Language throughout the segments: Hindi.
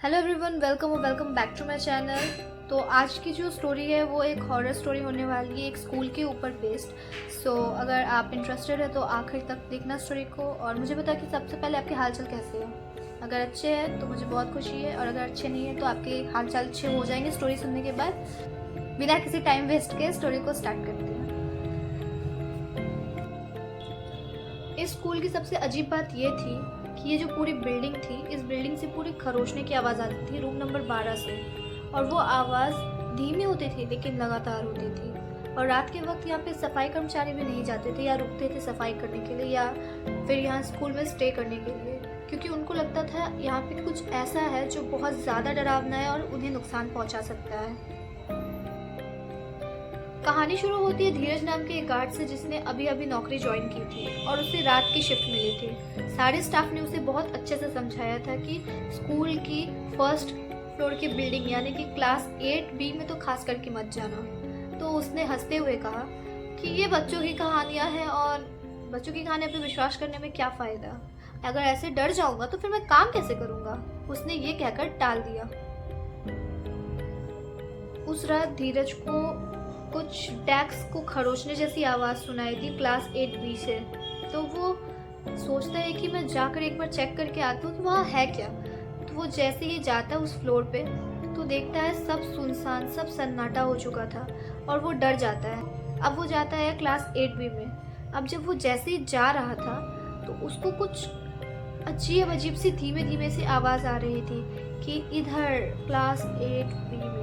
Hello everyone, welcome back to my channel. तो आज की जो स्टोरी है वो एक हॉरर स्टोरी होने वाली है, एक स्कूल के ऊपर बेस्ड। सो अगर आप इंटरेस्टेड है तो आखिर तक देखना स्टोरी को और मुझे बता कि सबसे पहले आपके हालचाल कैसे हैं। अगर अच्छे हैं तो मुझे बहुत खुशी है और अगर अच्छे नहीं है तो आपके हालचाल अच्छे हो जाएंगे स्टोरी सुनने के बाद। बिना किसी टाइम वेस्ट के स्टोरी को स्टार्ट करते हैं। इस स्कूल की सबसे अजीब बात ये थी कि ये जो पूरी बिल्डिंग थी, इस बिल्डिंग से पूरी खरोचने की आवाज़ आती थी रूम नंबर 12 से। और वो आवाज़ धीमी होती थी लेकिन लगातार होती थी। और रात के वक्त यहाँ पे सफाई कर्मचारी भी नहीं जाते थे या रुकते थे सफाई करने के लिए या फिर यहाँ स्कूल में स्टे करने के लिए, क्योंकि उनको लगता था यहाँ पे कुछ ऐसा है जो बहुत ज़्यादा डरावना है और उन्हें नुकसान पहुँचा सकता है। कहानी शुरू होती है धीरज नाम के एक गार्ड से जिसने अभी अभी नौकरी ज्वाइन की थी और उसे रात की शिफ्ट मिली थी। सारे स्टाफ ने उसे बहुत अच्छे से समझाया था कि स्कूल की फर्स्ट फ्लोर की बिल्डिंग यानी कि क्लास 8B में तो खास करके मत जाना। तो उसने हंसते हुए कहा कि ये बच्चों की कहानियां हैं और बच्चों की कहानियों पर विश्वास करने में क्या फ़ायदा। अगर ऐसे डर जाऊंगा तो फिर मैं काम कैसे करूंगा। उसने ये कहकर टाल दिया। उस रात धीरज को कुछ डेस्क को खरोचने जैसी आवाज़ सुनाई दी क्लास 8B से। तो वो सोचता है कि मैं जाकर एक बार चेक करके आता हूँ कि वहाँ है क्या। तो वो जैसे ही जाता है उस फ्लोर पे तो देखता है सब सुनसान, सब सन्नाटा हो चुका था और वो डर जाता है। अब वो जाता है क्लास 8B में। अब जब वो जैसे ही जा रहा था तो उसको कुछ अजीब सी धीमे धीमे सी आवाज़ आ रही थी कि इधर क्लास 8B में।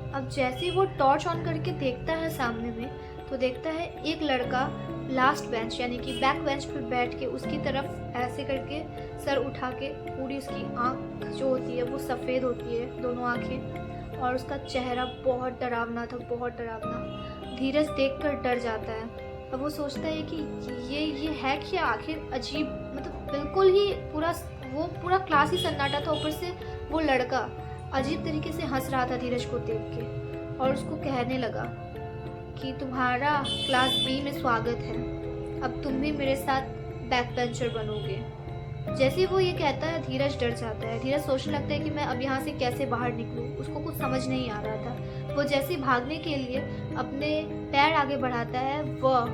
अब जैसे ही वो टॉर्च ऑन करके देखता है सामने में तो देखता है एक लड़का लास्ट बेंच यानी कि बैक बेंच पर बैठ के उसकी तरफ ऐसे करके सर उठा के, पूरी उसकी आँख जो होती है वो सफ़ेद होती है, दोनों आँखें, और उसका चेहरा बहुत डरावना था, बहुत डरावना। धीरज देखकर डर जाता है। अब वो सोचता है कि ये है क्या आखिर। अजीब, मतलब बिल्कुल ही पूरा क्लास ही सन्नाटा था। ऊपर से वो लड़का अजीब तरीके से हंस रहा था धीरज को देख के और उसको कहने लगा कि तुम्हारा क्लास B में स्वागत है, अब तुम भी मेरे साथ बैक बेंचर बनोगे। जैसे ही वो ये कहता है धीरज डर जाता है। धीरज सोचने लगता है कि मैं अब यहाँ से कैसे बाहर निकलूँ। उसको कुछ समझ नहीं आ रहा था। वो जैसे ही भागने के लिए अपने पैर आगे बढ़ाता है वह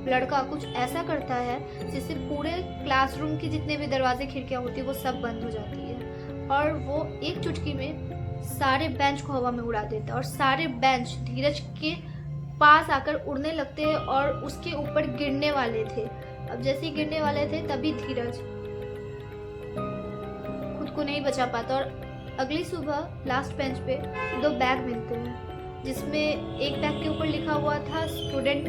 लड़का कुछ ऐसा करता है जिससे पूरे क्लासरूम की जितने भी दरवाजे खिड़कियाँ होती है वो सब बंद हो जाती है और वो एक चुटकी में सारे बेंच को हवा में उड़ा देता है और सारे बेंच धीरज के पास आकर उड़ने लगते हैं और उसके ऊपर गिरने वाले थे। अब जैसे ही गिरने वाले थे तभी धीरज खुद को नहीं बचा पाता और अगली सुबह लास्ट बेंच पे 2 बैग मिलते हैं जिसमें एक बैग के ऊपर लिखा हुआ था स्टूडेंट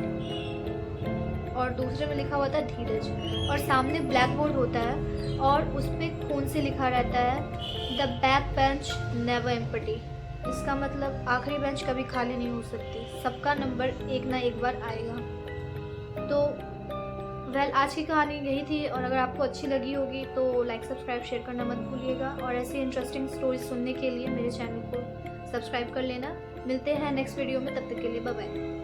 और दूसरे में लिखा हुआ था धीरज। और सामने ब्लैक बोर्ड होता है और उस पर खून से लिखा रहता है the back bench never empty. इसका मतलब आखिरी बेंच कभी खाली नहीं हो सकती, सबका नंबर एक ना एक बार आएगा। तो आज की कहानी यही थी और अगर आपको अच्छी लगी होगी तो लाइक, सब्सक्राइब, शेयर करना मत भूलिएगा और ऐसे इंटरेस्टिंग स्टोरी सुनने के लिए मेरे चैनल को सब्सक्राइब कर लेना। मिलते हैं नेक्स्ट वीडियो में, तब तक के लिए बाय बाय।